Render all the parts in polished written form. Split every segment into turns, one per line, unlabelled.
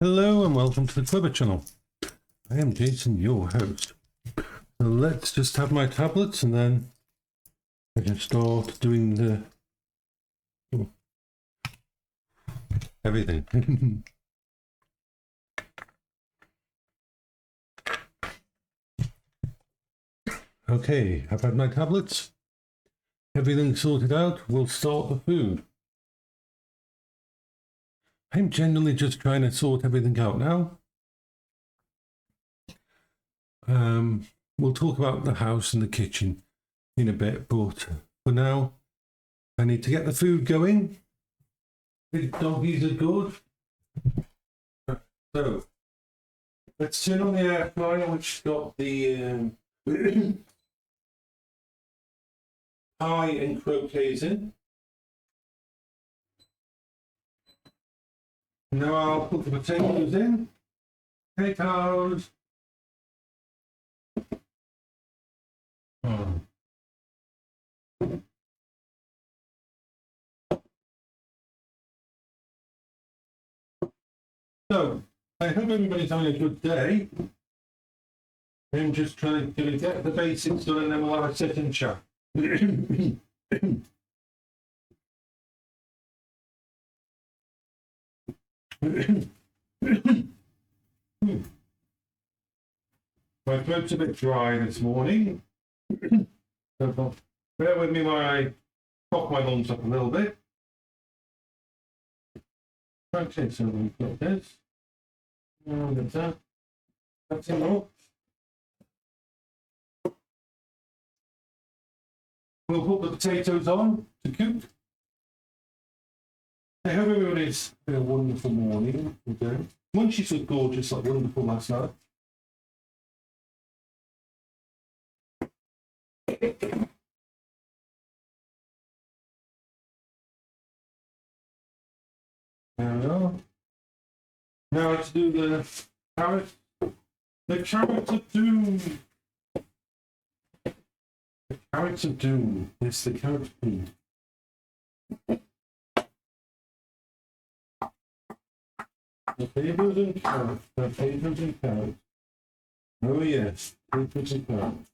Hello and welcome to the Clever channel. I am Jason, your host. So let's just have my tablets and then I can start doing the everything. Okay, I've had my tablets. Everything sorted out. We'll start the food. I'm generally just trying to sort everything out now. We'll talk about the house and the kitchen in a bit, but for now, I need to get the food going. The doggies are good. So, let's turn on the air fryer, which got the pie and croquets in. Now I'll put the potatoes in. Potatoes. So, I hope everybody's having a good day. I'm just trying to get the basics done and then we'll have a sit and chat. My throat's a bit dry this morning. So bear with me while I pop my lungs up a little bit. Okay, so we've got this. And that. That's enough. We'll put the potatoes on to cook. I hope everybody's had a wonderful morning. Munchies were gorgeous, like wonderful last night. There we are. Now let's do the carrot. The carrots of doom. The carrots of doom. Yes, the carrot of doom. Potatoes and carrots. Potatoes and carrots. Oh yes, potatoes and carrots.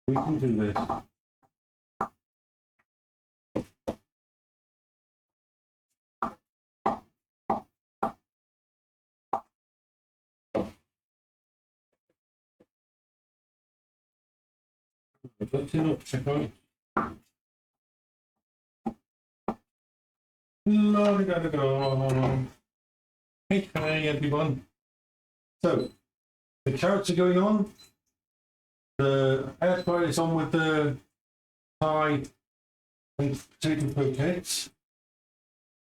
We can do this. That's enough, check out. Hey everyone. So, the carrots are going on. The air fryer is on with the pie and potato croquettes.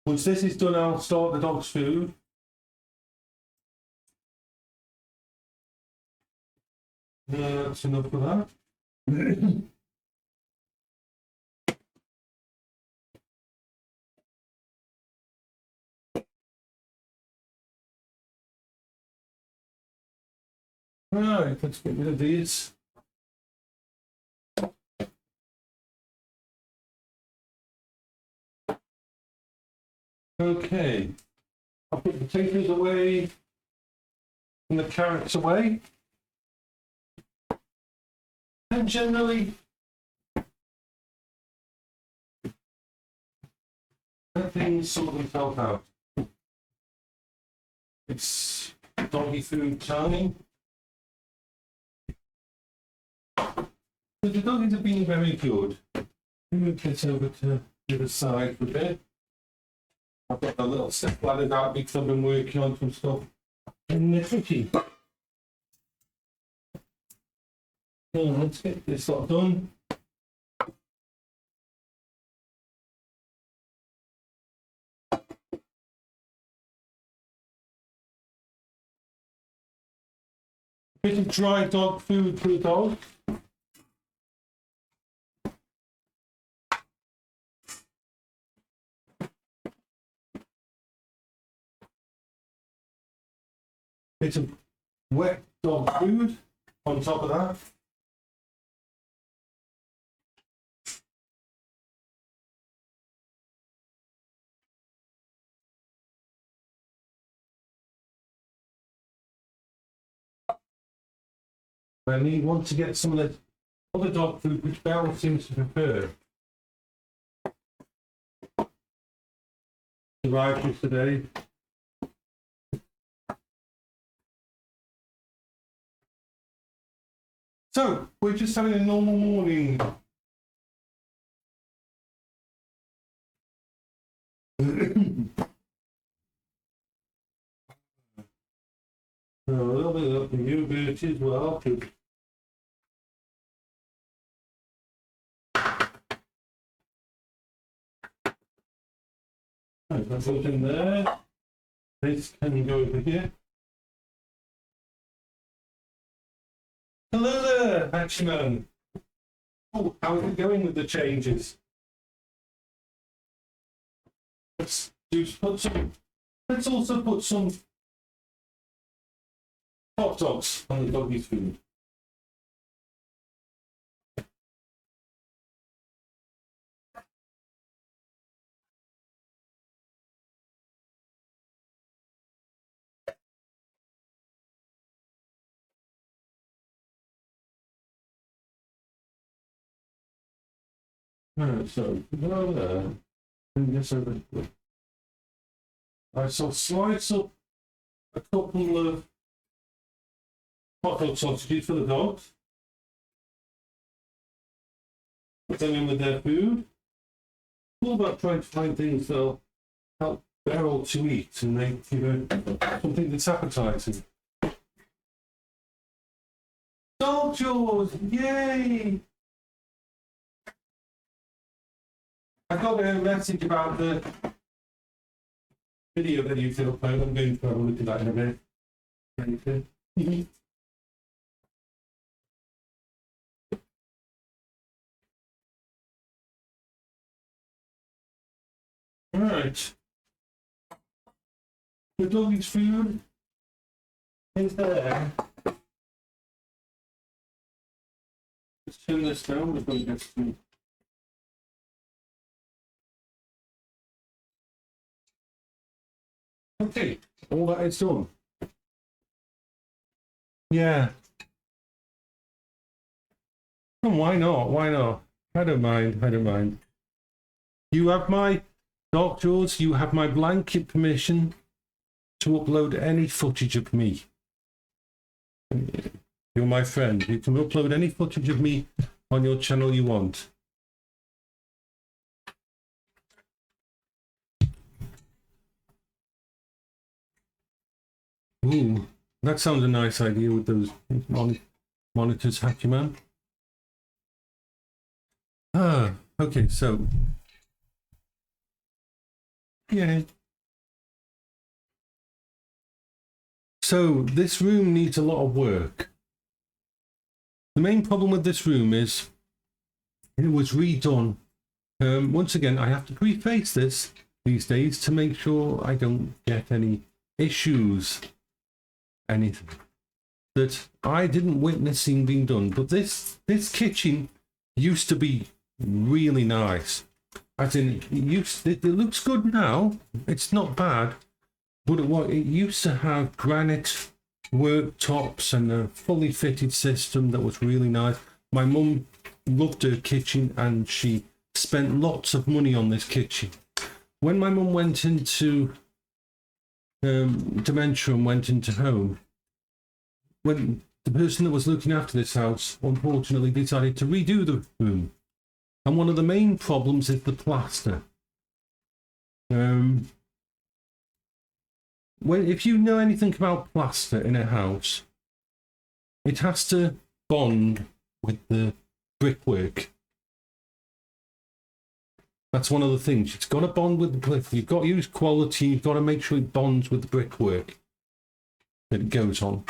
Once this is done, I'll start the dog's food. That's enough for that. Right, let's get rid of these. Okay, I'll put the potatoes away and the carrots away. And generally, let things sort themselves out. It's doggy food time. The doggies have been very good. Move this over to the other side for a bit. I've got the little step ladder out because I've been working on some stuff in the kitchen. So let's get this lot done. Bit of dry dog food for the dog. Bit of wet dog food on top of that. And he wants to get some of the other dog food which Belle seems to prefer. Arrived yesterday. So, we're just having a normal morning. A little bit of the yogurt as well. Right, that goes in there. This can go over here. Hello there, Hatchman. Oh, how is it going with the changes? Let's also put some hot dogs on the doggy's food. So go there. And this over here. Right, so slice up a couple of hot dog sausages for the dogs. Put them in with their food. All about trying to find things that'll help Beryl to eat and make something that's appetizing. Dog jaws! Yay! I got a message about the video that you did upload. I'm going to have a look at that in a bit. All right. The doggy's food is there. Let's turn this down before it gets too. Okay, all that is done. Yeah. Oh, why not? Why not? I don't mind. I don't mind. You have my Dark Jaws, you have my blanket permission to upload any footage of me. You're my friend. You can upload any footage of me on your channel you want. Ooh, that sounds a nice idea with those monitors, Hacky Man. Ah, okay, so yeah. So this room needs a lot of work. The main problem with this room is it was redone. Once again, I have to preface this these days to make sure I don't get any issues. Anything that I didn't witness seeing being done, but this kitchen used to be really nice. As in, it looks good now. It's not bad, but it used to have granite worktops and a fully fitted system that was really nice. My mum loved her kitchen, and she spent lots of money on this kitchen. When my mum went into dementia and went into home, when the person that was looking after this house unfortunately decided to redo the room, and one of the main problems is the plaster. If you know anything about plaster in a house, it has to bond with the brickwork. That's one of the things. It's got to bond with the brick. You've got to use quality. You've got to make sure it bonds with the brickwork that it goes on.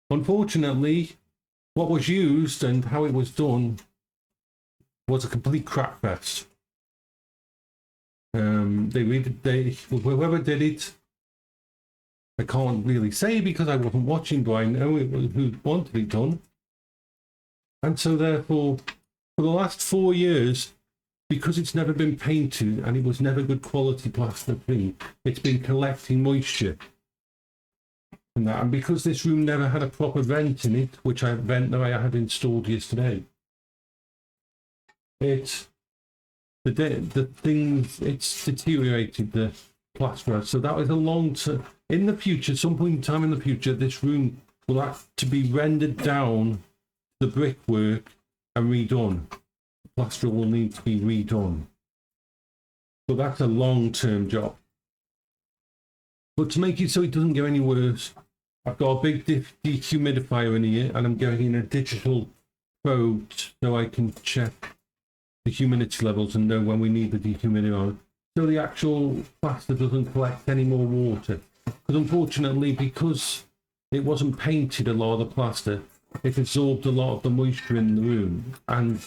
Unfortunately, what was used and how it was done was a complete crap fest. Whoever did it, I can't really say because I wasn't watching, but I know it was who wanted it done. And so therefore, for the last 4 years, because it's never been painted and it was never good quality plaster thing, it's been collecting moisture. and that. And because this room never had a proper vent in it, which vent that I had installed yesterday, it's deteriorated the plaster. So that was a long term. In the future, some point in time in the future, this room will have to be rendered down, the brickwork, and redone. The plaster will need to be redone. So that's a long-term job. But to make it so it doesn't get any worse, I've got a big dehumidifier in here, and I'm getting in a digital probe so I can check the humidity levels and know when we need the dehumidifier, so the actual plaster doesn't collect any more water. Because unfortunately, because it wasn't painted, a lot of the plaster, it absorbed a lot of the moisture in the room. And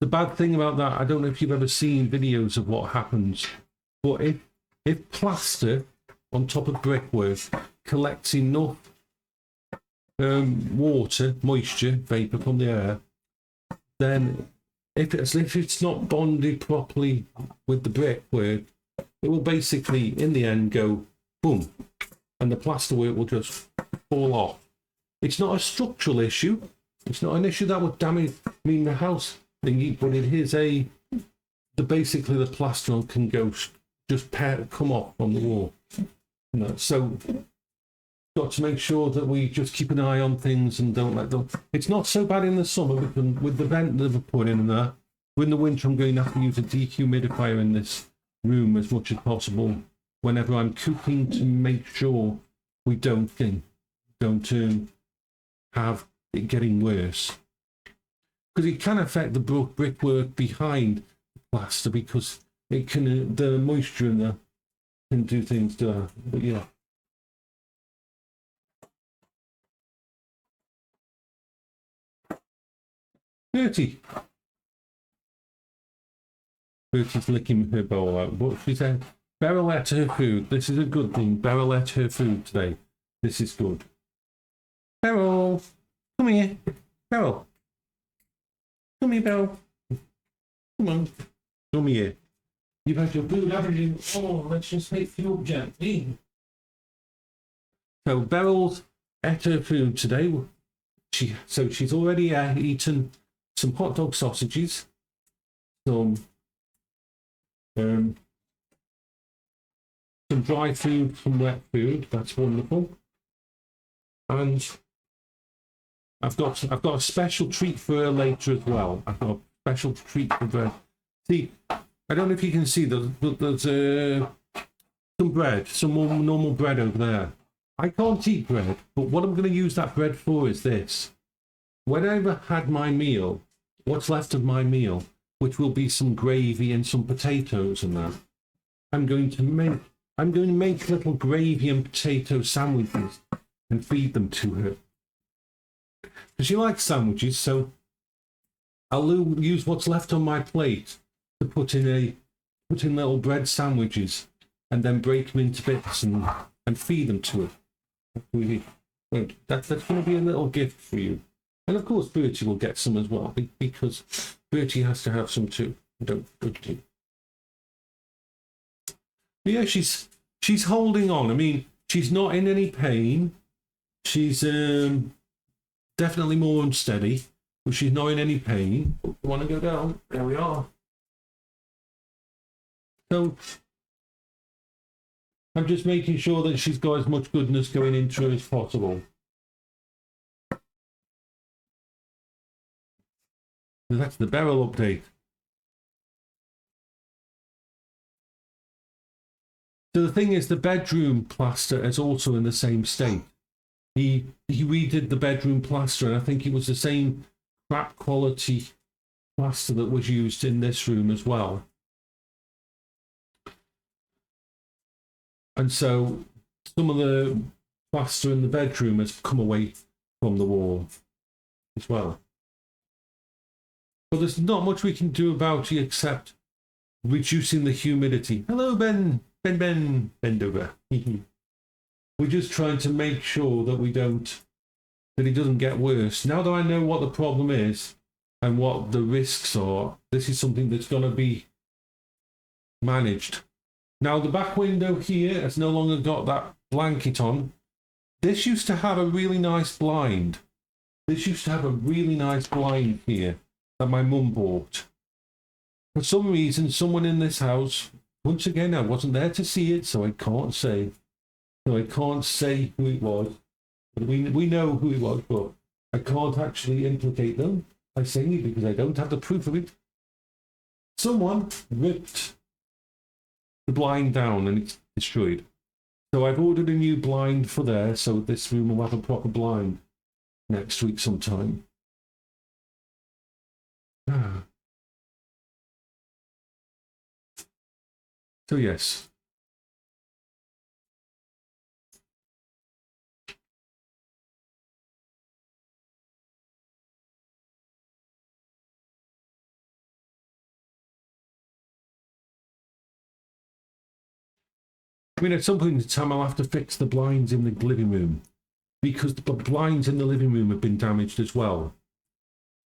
the bad thing about that, I don't know if you've ever seen videos of what happens, but if plaster on top of brickwork collects enough water, moisture, vapor from the air, then if it's not bonded properly with the brickwork, it will basically, in the end, go boom, and the plasterwork will just fall off. It's not a structural issue. It's not an issue that would damage the house thingy, but it is basically the plaster can go come off from the wall. So got to make sure that we just keep an eye on things and don't let them. It's not so bad in the summer with the vent that I've put in there. In the winter, I'm going to have to use a dehumidifier in this room as much as possible whenever I'm cooking, to make sure we don't have it getting worse. Because it can affect the brickwork behind the plaster, because it can the moisture in there can do things to that. But yeah. Bertie's licking her bowl out, but she said Beryl ate her food. This is a good thing. Beryl ate her food today. This is good. Beryl, come here. Beryl. Come here, Beryl. Come on. Come here. You've had your food, haven't you? Oh, let's just hit you up gently. So Beryl's ate her food today. She's already eaten some hot dog sausages, some dry food, some wet food. That's wonderful. And I've got a special treat for her later as well. I've got a special treat for her. See, I don't know if you can see, there's some bread, some more normal bread over there. I can't eat bread, but what I'm going to use that bread for is this. When I've had my meal, what's left of my meal, which will be some gravy and some potatoes and that, I'm going to make little gravy and potato sandwiches and feed them to her. Because she likes sandwiches, so I'll use what's left on my plate to put in little bread sandwiches, and then break them into bits and feed them to her. That's going to be a little gift for you. And of course, Bertie will get some as well, because Bertie has to have some too. Don't do. But yeah, she's holding on. I mean, she's not in any pain. She's definitely more unsteady, but she's not in any pain. You want to go down? There we are. So I'm just making sure that she's got as much goodness going into her as possible. That's the Beryl update. So the thing is, the bedroom plaster is also in the same state. He redid the bedroom plaster, and I think it was the same crap quality plaster that was used in this room as well. And so some of the plaster in the bedroom has come away from the wall as well. But there's not much we can do about it except reducing the humidity. Hello, Ben. Bend over. We're just trying to make sure that it doesn't get worse. Now that I know what the problem is and what the risks are, this is something that's going to be managed. Now, the back window here has no longer got that blanket on, This used to have a really nice blind. This used to have a really nice blind here that my mum bought. For some reason, someone in this house, once again, I wasn't there to see it, so I can't say. So I can't say who it was. We know who it was, but I can't actually implicate them by saying it because I don't have the proof of it. Someone ripped the blind down and it's destroyed. So I've ordered a new blind for there, so this room will have a proper blind next week sometime. So yes. I mean, at some point in time, I'll have to fix the blinds in the living room because the blinds in the living room have been damaged as well.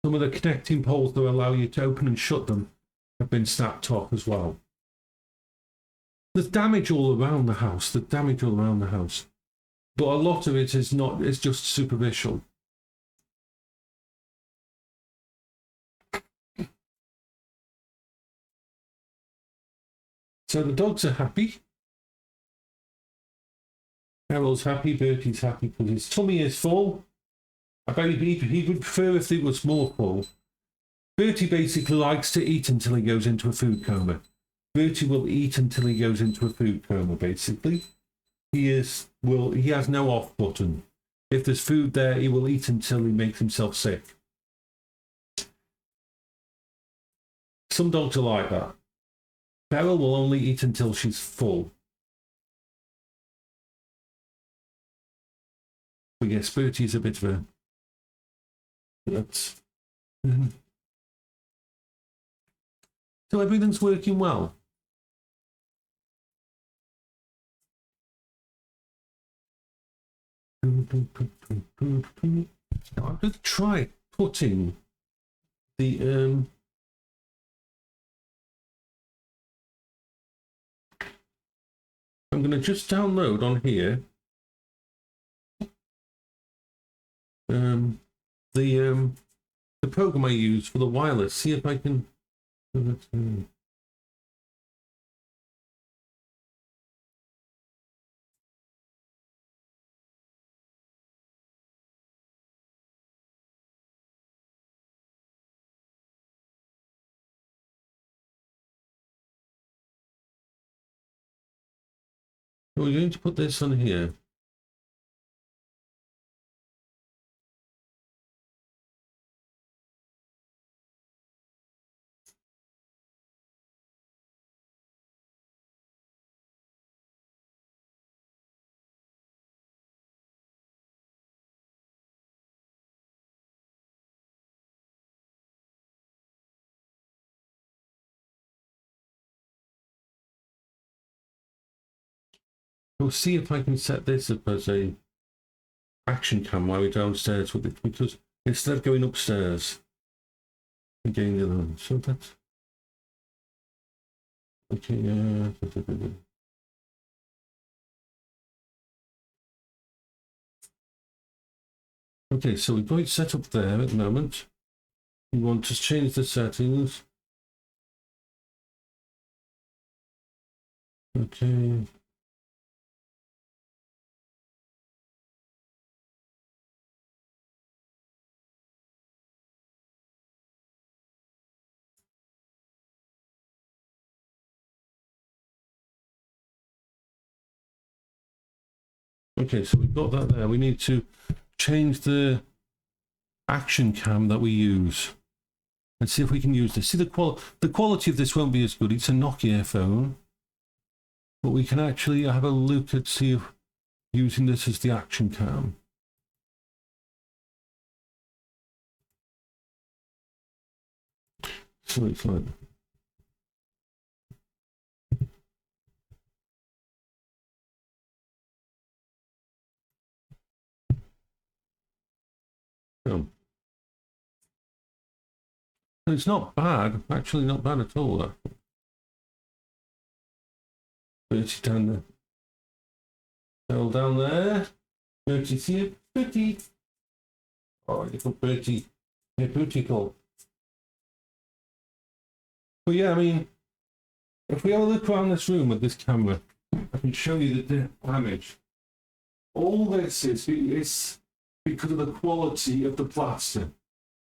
Some of the connecting poles that allow you to open and shut them have been snapped off as well. There's damage all around the house. There's damage all around the house. But a lot of it is not, it's just superficial. So the dogs are happy. Carol's happy, Bertie's happy because his tummy is full. I bet he would prefer if it was more full. Bertie basically likes to eat until he goes into a food coma. Bertie will eat until he goes into a food coma, basically. He has no off button. If there's food there, he will eat until he makes himself sick. Some dogs are like that. Carol will only eat until she's full. But yes, Bertie is a bit of a... That's... So everything's working well. Now I'm going to try putting the I'm going to just download on here the program I use for the wireless. See if I can. We're going to put this on here. We'll see if I can set this up as a action cam while we're downstairs with it, because instead of going upstairs and getting the other one, so that's okay. Okay, so we've got it set up there at the moment. We want to change the settings. Okay. Okay, so we've got that there. We need to change the action cam that we use. Let's see if we can use this. See, the quality of this won't be as good. It's a Nokia phone. But we can actually have a look at see if using this as the action cam. So it's like... It's not bad, actually not bad at all. It's down there. Down there. Bertie's here. Bertie. Oh, little Bertie. Yeah, Mysticle. But yeah, I mean, if we have a look around this room with this camera, I can show you the damage. All this is because of the quality of the plaster.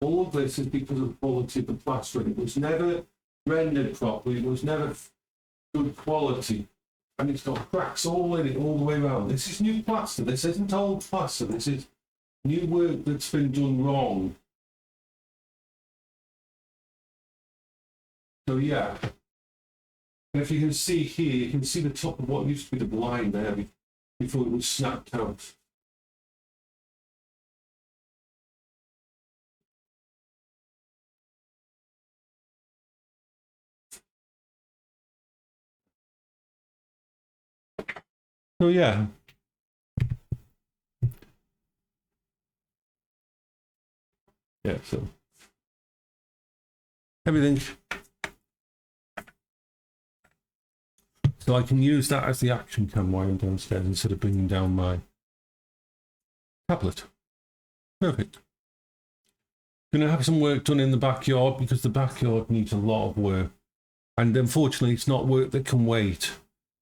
All of this is because of the quality of the plastering. It was never rendered properly. It was never good quality. And it's got cracks all in it, all the way around. This is new plaster. This isn't old plaster. This is new work that's been done wrong. So yeah. And if you can see here, you can see the top of what used to be the blind there before it was snapped out. So yeah. Yeah, so everything. So I can use that as the action cam while I'm downstairs instead of bringing down my tablet. Perfect. Going to have some work done in the backyard because the backyard needs a lot of work. And unfortunately, it's not work that can wait.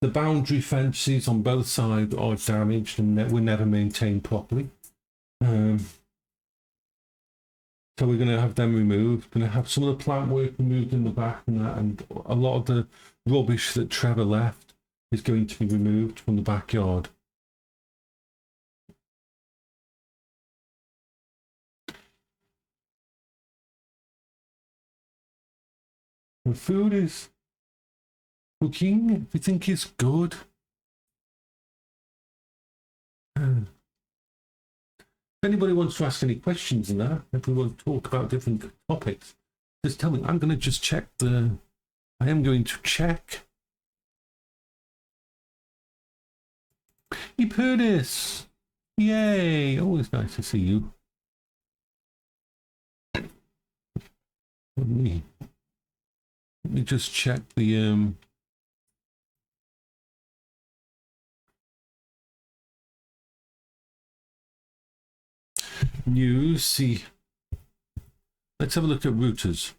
The boundary fences on both sides are damaged and were never maintained properly. So we're going to have them removed. Going to have some of the plant work removed in the back and that, and a lot of the rubbish that Trevor left is going to be removed from the backyard. The food is cooking. Everything is good. If anybody wants to ask any questions in that, if we want to talk about different topics, just tell me. I'm going to just check the... I am going to check. Epudis! Yay! Always nice to see you. Let me just check the... news. See, let's have a look at routers.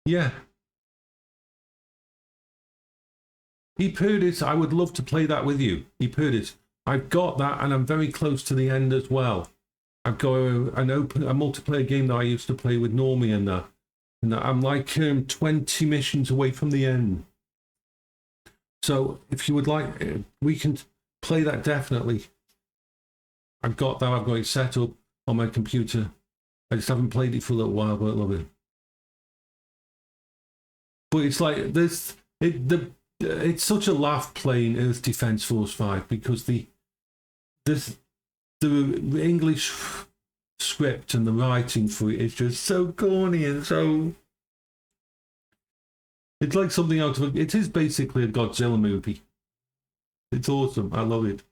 Yeah. Epudis, I would love to play that with you. Epudis, I've got that and I'm very close to the end as well. I've got a multiplayer game that I used to play with Normie and that. And I'm like 20 missions away from the end. So if you would like, we can play that definitely. I've got that, I've got it set up on my computer. I just haven't played it for a little while, but I love it. But it's like this, it's such a laugh playing Earth Defense Force 5 because the English script and the writing for it is just so corny and so... It's like something out of it is basically a Godzilla movie. It's awesome. I love it.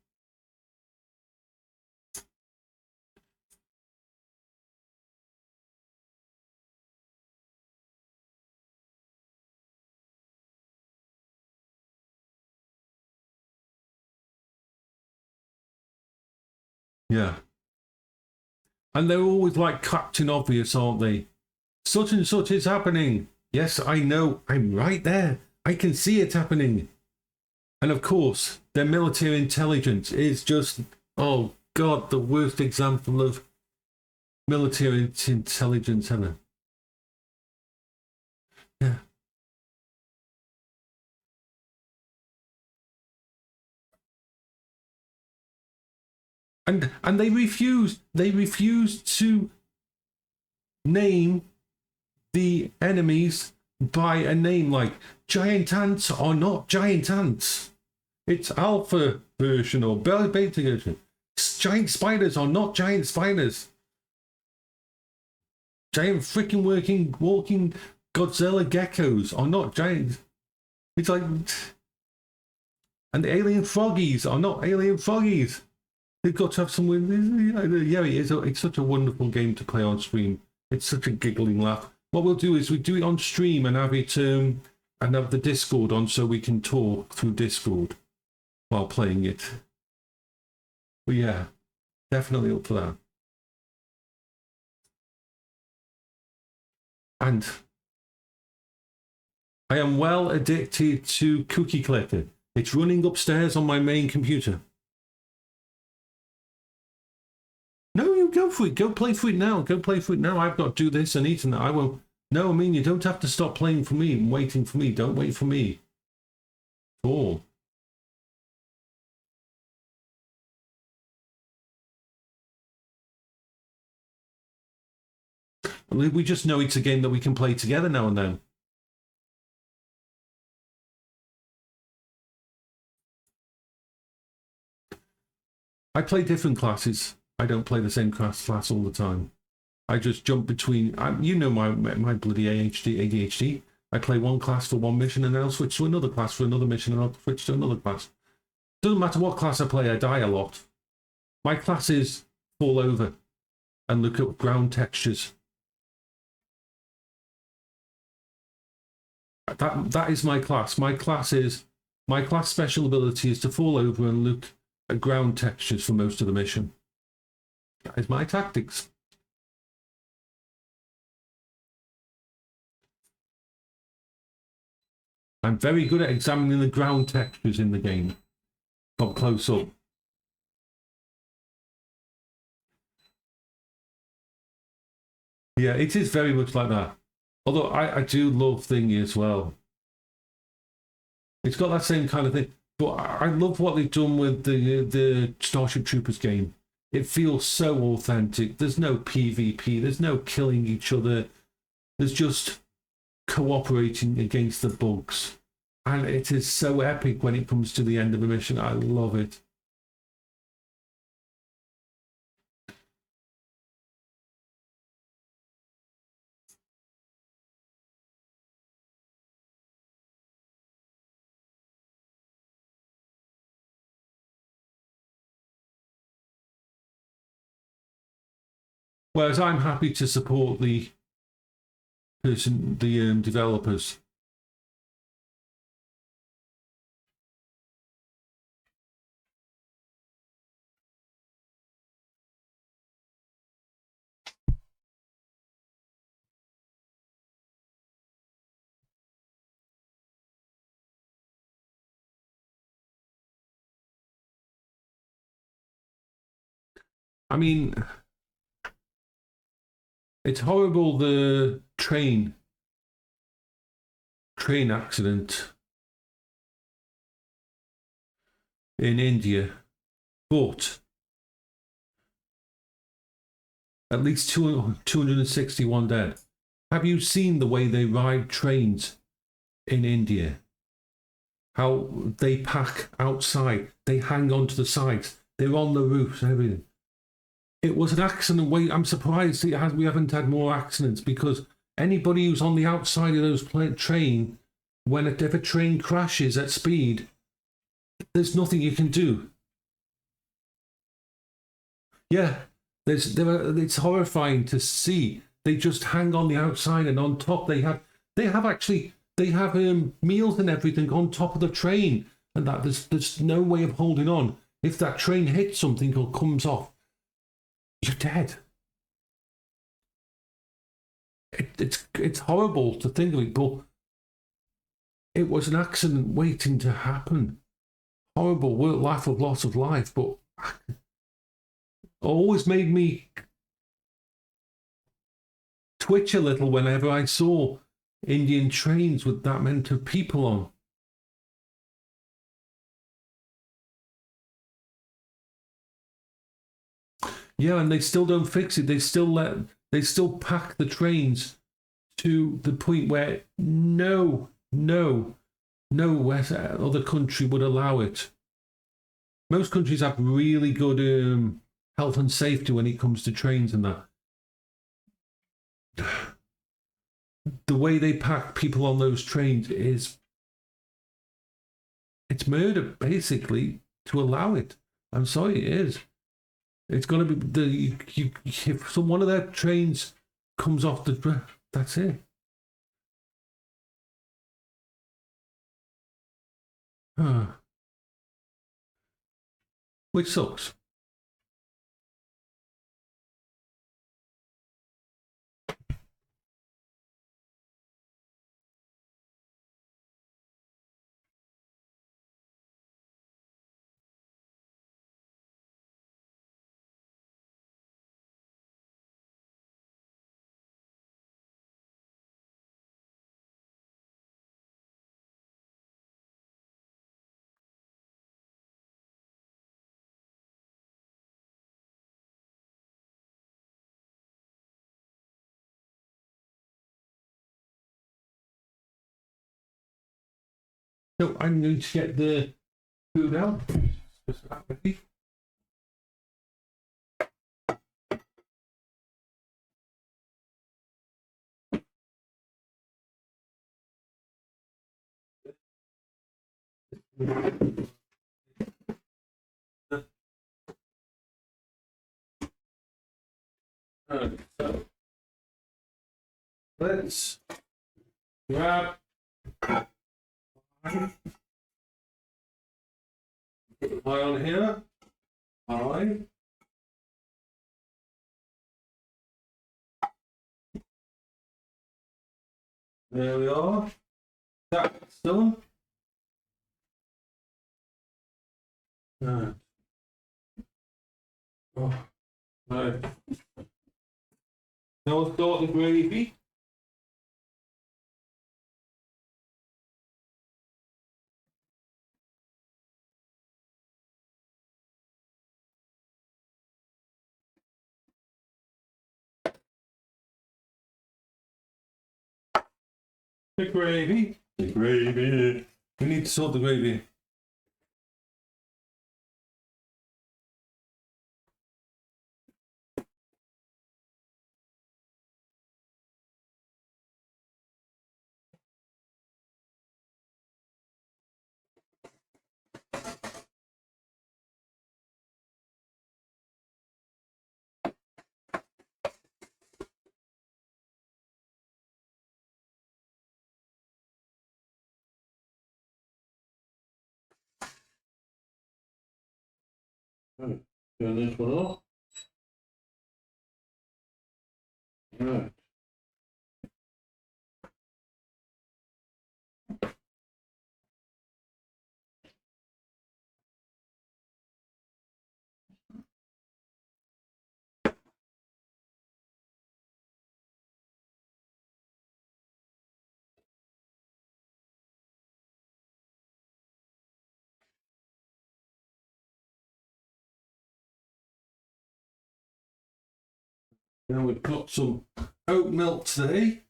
Yeah. And they're always like Captain Obvious, aren't they? Such and such is happening. Yes, I know. I'm right there. I can see it happening. And of course, their military intelligence is just, oh God, the worst example of military intelligence ever. Yeah. And they refused to name the enemies by a name like giant ants are not giant ants. It's alpha version or beta version. Giant spiders are not giant spiders. Giant freaking walking Godzilla geckos are not giant. It's like, and the alien froggies are not alien froggies. They've got to have some. Yeah, it's such a wonderful game to play on stream. It's such a giggling laugh. What we'll do is we do it on stream and have it and have the Discord on so we can talk through Discord while playing it. But yeah, definitely up for that. And I am well addicted to Cookie Clicker. It's running upstairs on my main computer. No, you go for it. Go play for it now. Go play for it now. I've got to do this and eat and I won't. No, I mean, you don't have to stop playing for me and waiting for me. Don't wait for me. Oh. We just know it's a game that we can play together now and then. I play different classes. I don't play the same class all the time. I just jump between. You know my bloody ADHD. I play one class for one mission and then I'll switch to another class for another mission and I'll switch to another class. Doesn't matter what class I play, I die a lot. My classes fall over and look at ground textures. That is my class. My class special ability is to fall over and look at ground textures for most of the mission. That is my tactics. I'm very good at examining the ground textures in the game from close up. Yeah, it is very much like that. Although I do love Thingy as well. It's got that same kind of thing. But I love what they've done with the Starship Troopers game. It feels so authentic. There's no PvP. There's no killing each other. There's just cooperating against the bugs. And it is so epic when it comes to the end of a mission. I love it. Whereas I'm happy to support the developers. I mean, it's horrible, the train accident in India, but at least 261 dead. Have you seen the way they ride trains in India? How they pack outside, they hang onto the sides, they're on the roofs and everything. It was an accident. I'm surprised we haven't had more accidents, because anybody who's on the outside of those train, if a train crashes at speed, there's nothing you can do. Yeah, it's horrifying to see. They just hang on the outside, and on top they have meals and everything on top of the train, and that there's no way of holding on. If that train hits something or comes off, you're dead. It's horrible to think of it, but it was an accident waiting to happen. Horrible loss of life, but always made me twitch a little whenever I saw Indian trains with that many people on. Yeah, and they still don't fix it. They still pack the trains
to the point where no other country would allow it. Most countries have really good health and safety when it comes to trains and that. The way they pack people on those trains it's murder, basically, to allow it. I'm sorry, it is. It's going to be if one of their trains comes off the, that's it. Which sucks. So I'm going to get the food out. Just that ready. So let's grab pie on here. Pie. There we are. That's done. Right. Oh, right. Now we'll start the gravy. The gravy. The gravy. We need to sort the gravy. Turn this one off. Right. Now we've got some oat milk today.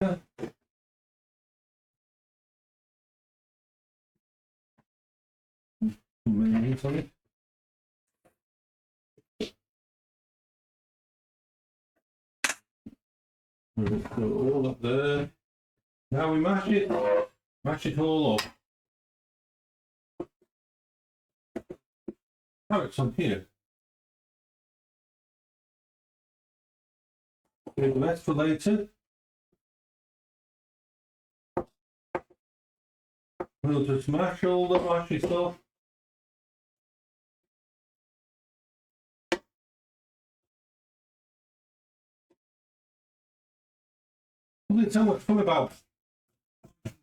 Yeah. Sorry. All up there. Now we mash it all up. Carrots on here. Leave the rest for later. We'll just mash all the mashy stuff. There's so much fun about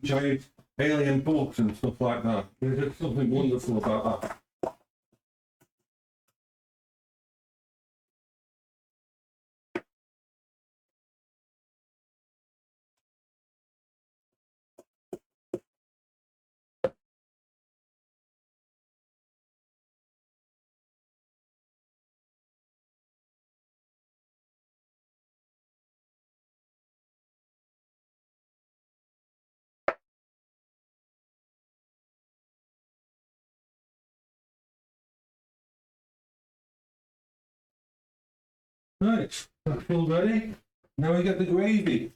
giant
alien books and stuff like that. There's just something wonderful about that. Right, that's all ready. Now we get the gravy.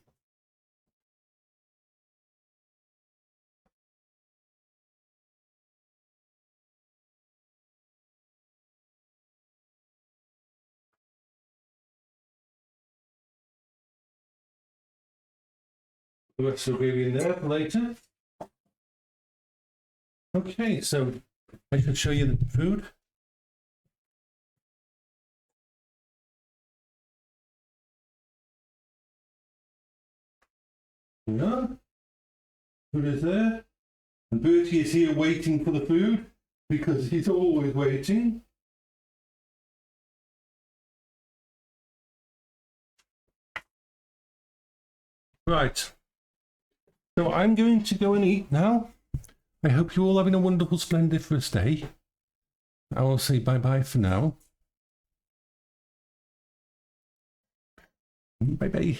The rest of the gravy in there for later. Okay, so I should show you the food. Yeah, food is there. And Bertie is here waiting for the food because he's always waiting. Right. So I'm going to go and eat now. I hope you're all having a wonderful, splendiferous day. I will say bye-bye for now. Bye-bye.